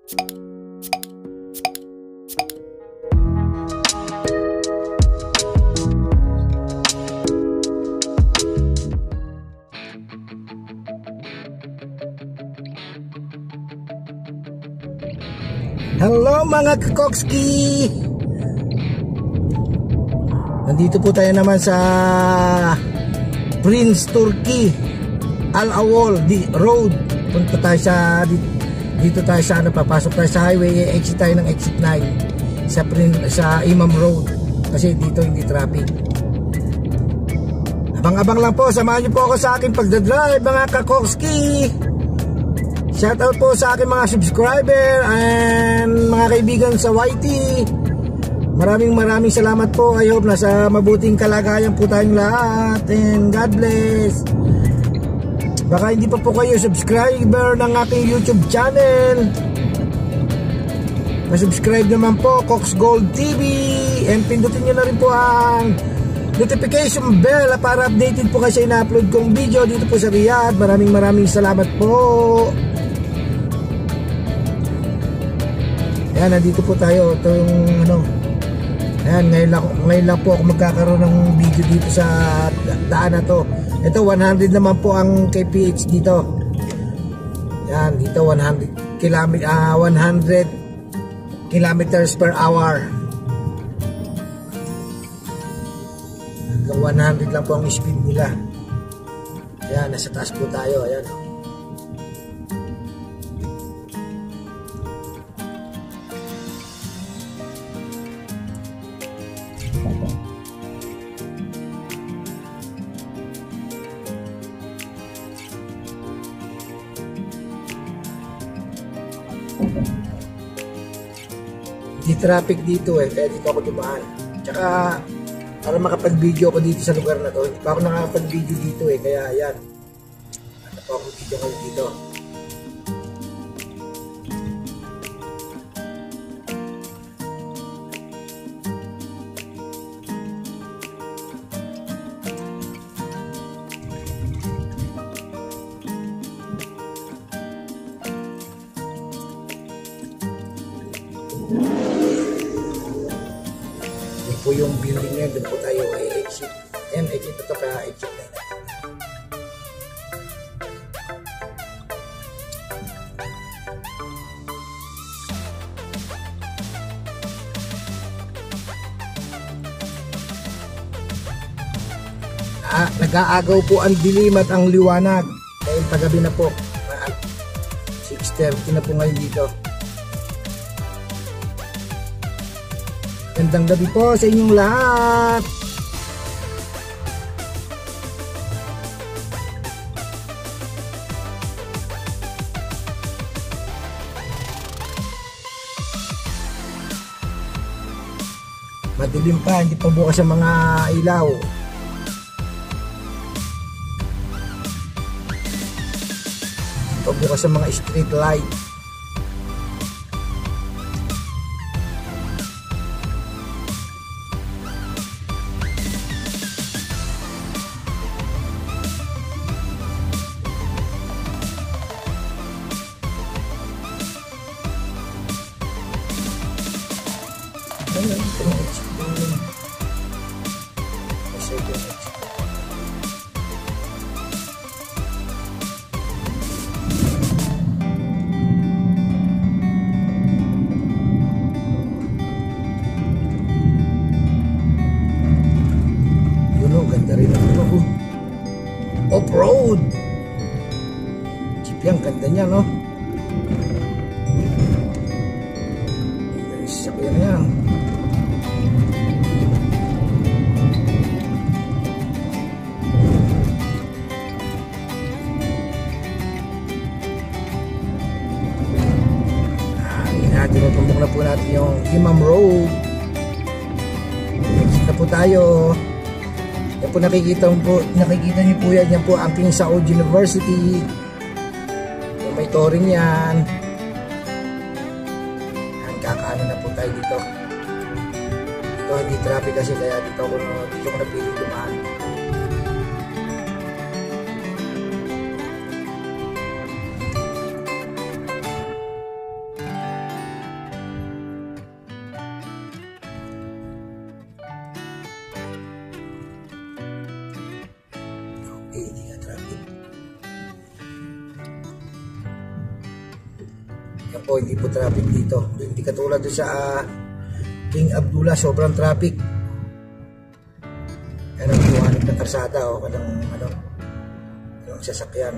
Hello mga kakokski! Nandito po tayo naman sa Prince Turkey Al Awal Road. Punta tayo sa dito tayo sa papasok tayo sa highway, exit tayo ng exit 9 sa Imam Road kasi dito hindi traffic. Abang-abang lang po, samahan niyo po ako sa aking pagdadrive mga kakokski. Shoutout po sa aking mga subscriber and mga kaibigan sa YT. Maraming salamat po. I hope nasa mabuting kalagayan po tayong lahat. And God bless. Baka hindi pa po kayo subscriber ng aking YouTube channel. Masubscribe naman po, Cox Gold TV. And pindutin nyo na rin po ang notification bell para updated po kayo sa ina-upload kong video dito po sa Riyadh. Maraming salamat po. Ayan, nandito po tayo. Ito yung ayan, ngayon lang po ako magkakaroon ng video dito sa daan na to. Ito 100 naman po ang kph dito. Ayan, dito 100 kilometers per hour. Hanggang 100 lang po ang speed nila. Ayan, nasa taas po tayo. Ayan. Hindi traffic dito kaya dito ako dumaan. Tsaka para makapag-video ako dito sa lugar na to, hindi pa ako nakakapag-video dito kaya ayan. Ano pa ako video ko dito. Po yung building na yun, doon po tayo ay exit. Ayan, exit ito pa, exit na yun. Nag-aagaw po ang dilim at ang liwanag dahil paggabi na po. 6:30 na po ngayon dito. Gandang gabi po sa inyong lahat. Madilim pa, hindi pa bukas ang mga ilaw. Hindi pa bukas ang mga street light. Ganda rin ako. Off-road. Jeep yan, ganda niya, no? Sakyan yan. Tinutumbok na po natin yung Imam Road. Exit na po tayo. Yan po nakikita niyo po yan. Yan po ang King Saud University. Yung may touring yan. Yan, kakaano na po tayo dito. Dito hindi traffic kasi kaya dito ko napili dumaan. Yan po, hindi po traffic dito. Hindi katulad doon sa King Abdullah, sobrang traffic. Yan ang buwanag na karsada o kanang yung sasakyan.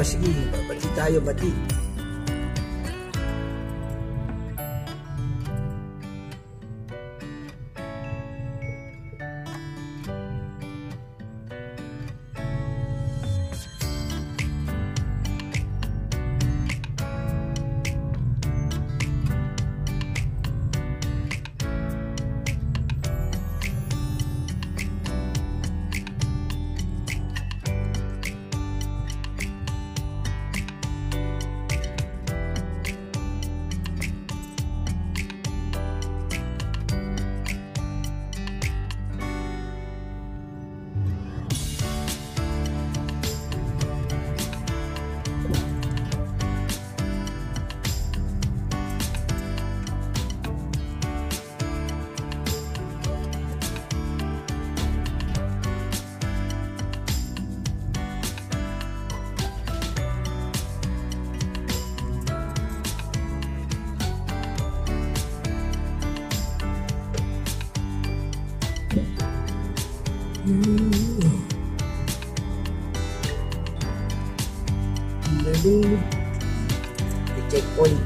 Kasi babati tayo, bati. Checkpoint.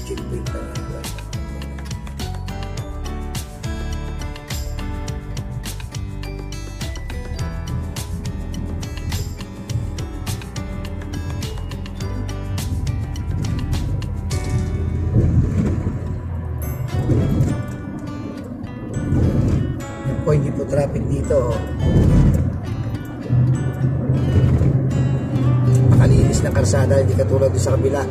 Checkpoint na nga. Hindi po traffic dito. Makalinis na karsada, hindi katulad sa kabila.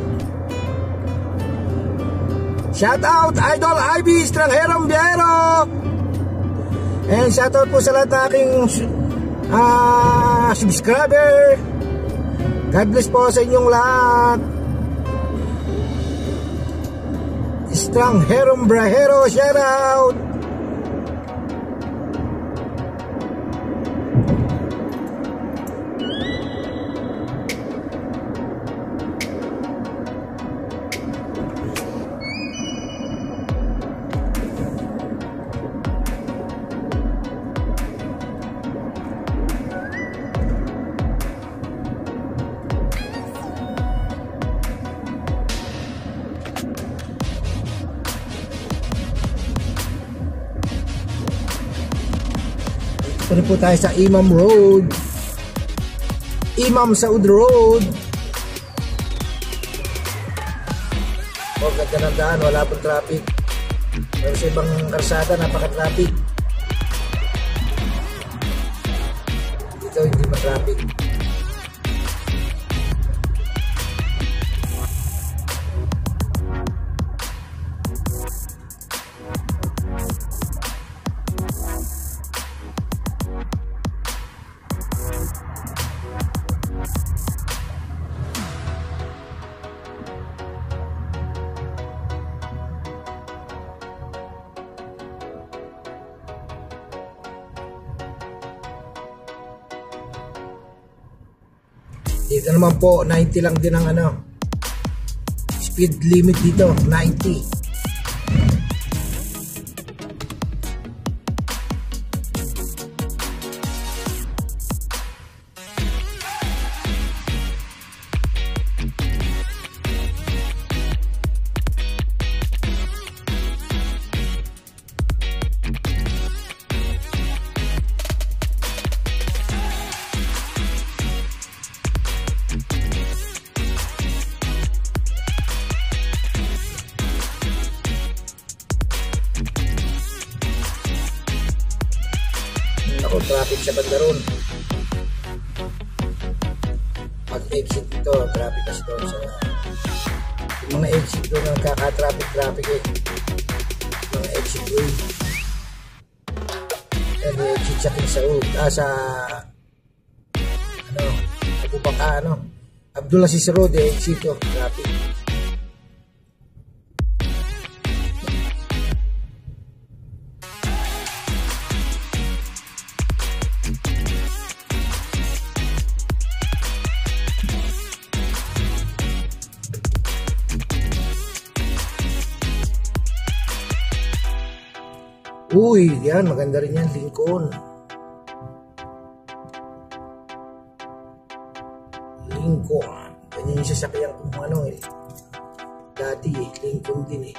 Shout out Idol Ivy Strangherong Biyero, and shout out po sa lahat ng aking subscriber. God bless po sa inyong lahat. Strangherong Brahero, shout out. Ito po tayo sa Imam Road, Imam Saud Road. Ganda ng daan, wala pong traffic. Pero sa ibang karsada napaka-traffic. Dito hindi ma-traffic. Dito naman po 90 lang din ang ano, speed limit dito, 90. Ako, traffic sa banda ron. Pag exit dito, traffic kasi doon sa yung mga exit doon ang kaka-traffic eh. Mga exit way. Kaya exit sa Kinsaog, sa Abdulaziz Road, exit to, traffic. Uy, yan, maganda rin yan, Lincoln. Lincoln. Ganyan yung sasakyan kung ano eh. Dati eh, Lincoln din eh.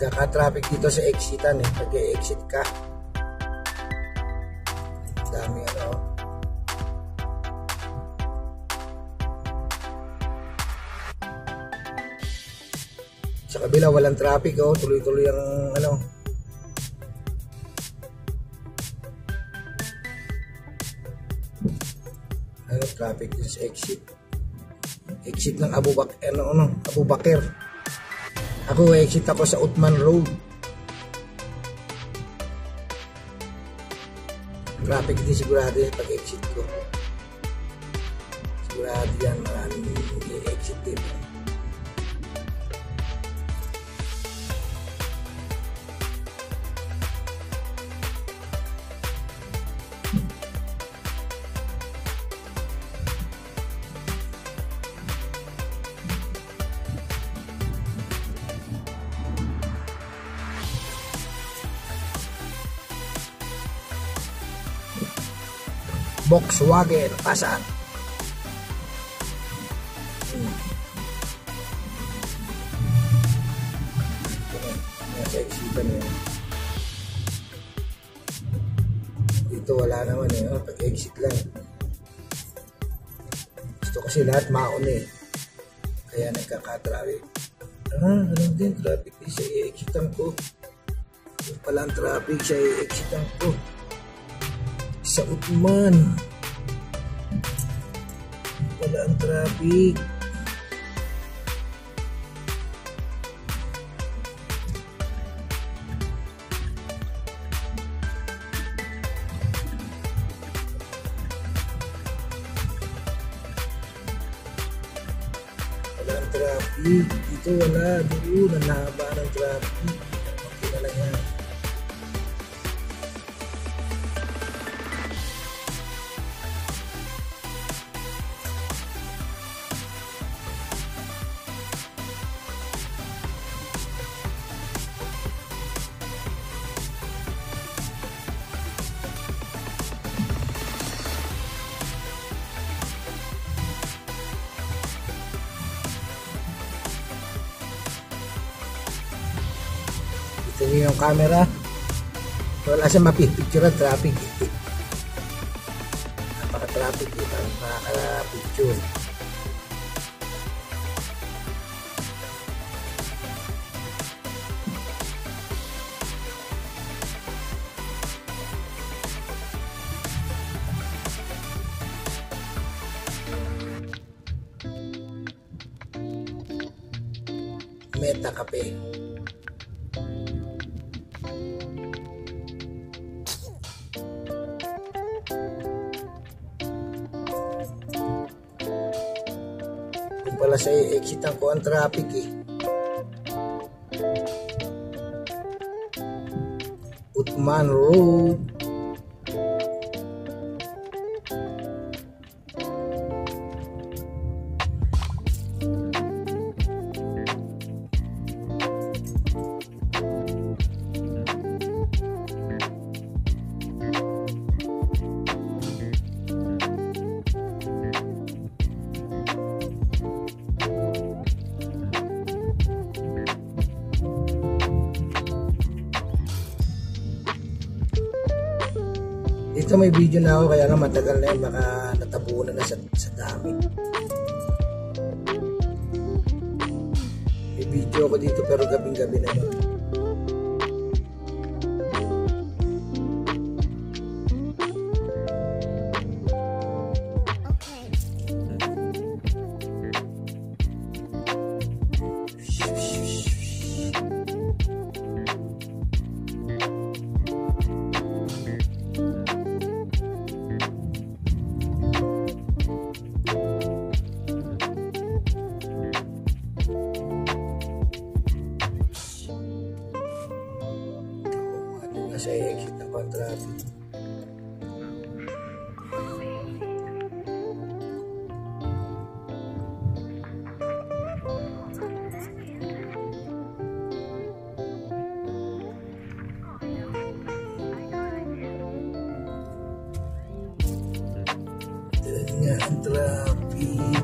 Kaka-traffic dito sa exitan eh. Pag-exit ka. Dami ano. Sa kabila walang traffic oh, tuloy-tuloy ang ano. Ano traffic din sa exit. Exit ng Abu Bakr. Ako exit ako sa Uthman Road. Traffic din sigurado yan pag exit ko. Sigurado yan, maraming exit din. Volkswagen Passat. Nasa exitan yun. Dito wala naman eh. Pag-exit lang. Gusto kasi lahat maon eh. Kaya nagkaka-traffic. Ganun din. Traffic din sa i-exitan ko. Yung pala ang traffic sa i-exitan ko. Sa Uthman wala ang traffic. Wala ang traffic dito, wala doon ang haba ng traffic. Okay na lang yan. Ito nyo yung camera. Wala siya mapipicture ang traffic. Napaka-traffic eh. Parang makaka-picture. Meta Cafe. Wala sa exitan ko ang traffic eh. Utman Road. Dito may video na ako, kaya nga matagal na yun, baka natabunan na sa dami. May video ako dito pero gabing-gabi na yun. Nasa exit na pa ang traffic. Diyan nga ang traffic.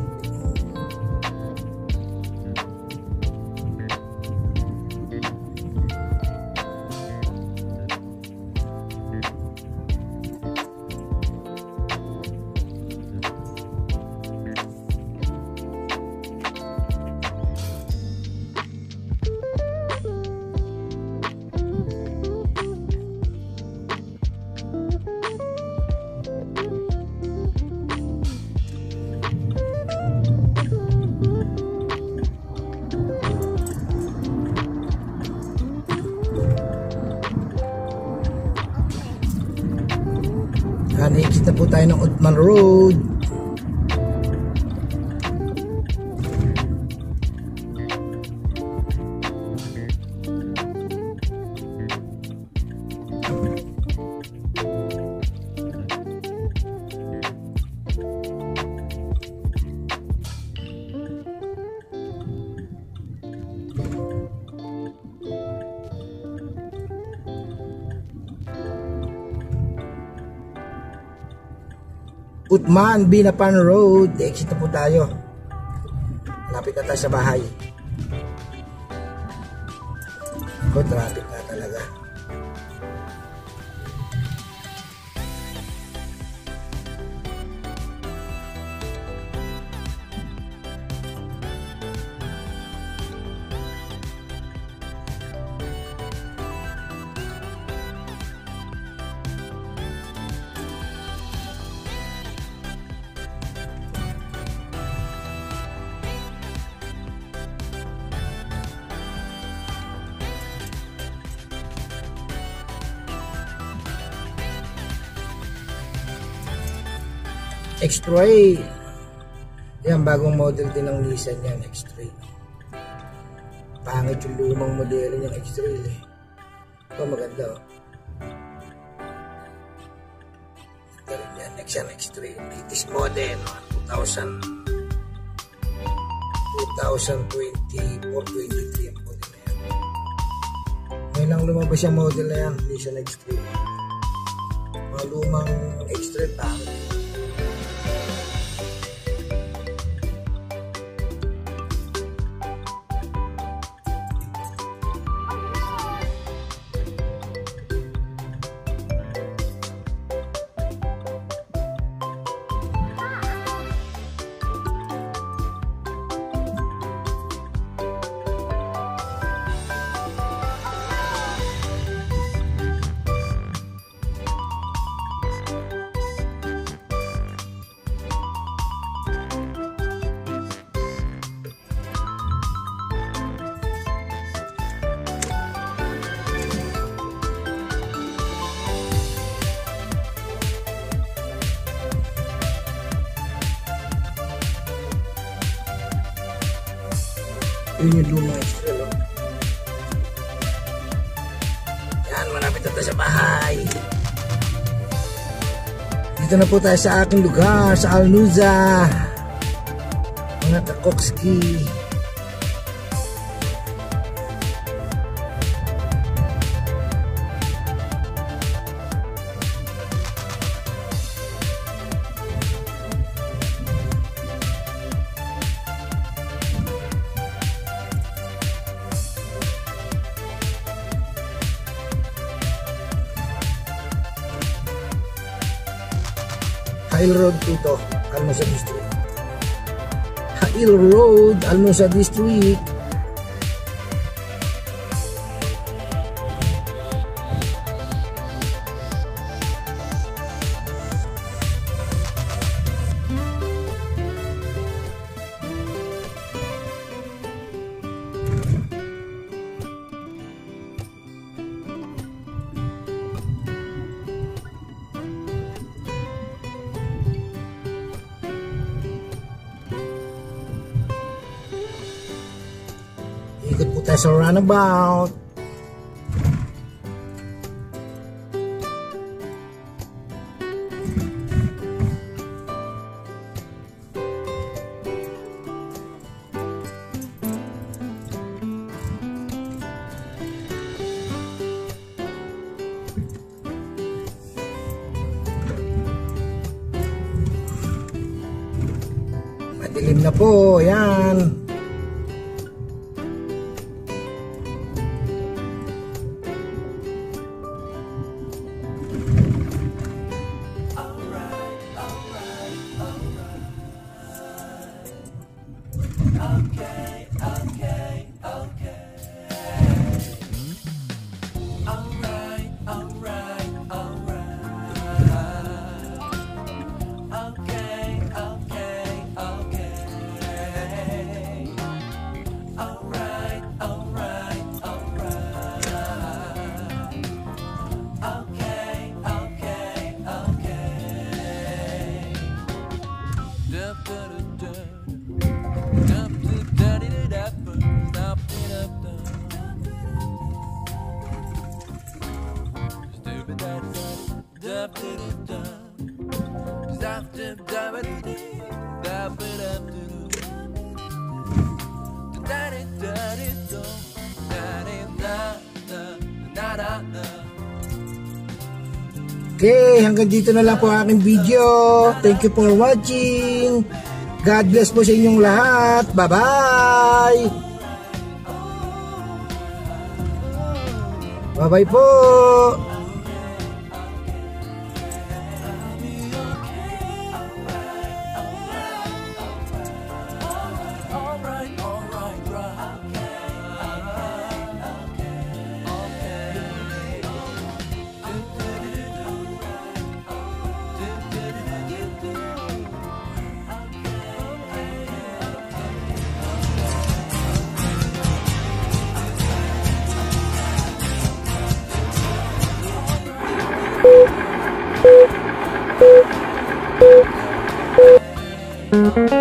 Exit na po tayo ng Utman Road. Utman Binapan Road. Exit na po tayo. Lapit na tayo sa bahay. Ako, traffic na talaga. X-Trail. Yan, bagong model din ng Nissan yan, X-Trail. Pangit yung lumang modelo niyang X-Trail eh. Ito maganda oh. Ito rin yan, next yan, X-Trail. Latest model, 2024-23 ang model na yan. Ngayon lang lumabas yung model na yan, Nissan X-Trail. Mga lumang X-Trail, pangit. Yun yung lumang X-Trail oh. Yan, malapit na tayo sa bahay. Dito na po tayo sa aking lugar, sa Alnuza, mga kakokski. Hail Road po ito, Alnuza District. Hail Road, Alnuza District. Ikot po tayo sa runabout. Madilim na po, yan. Okay, hanggang dito na lang po ang aking video. Thank you for watching. God bless po sa inyong lahat. Bye-bye. Bye-bye po. Thank you.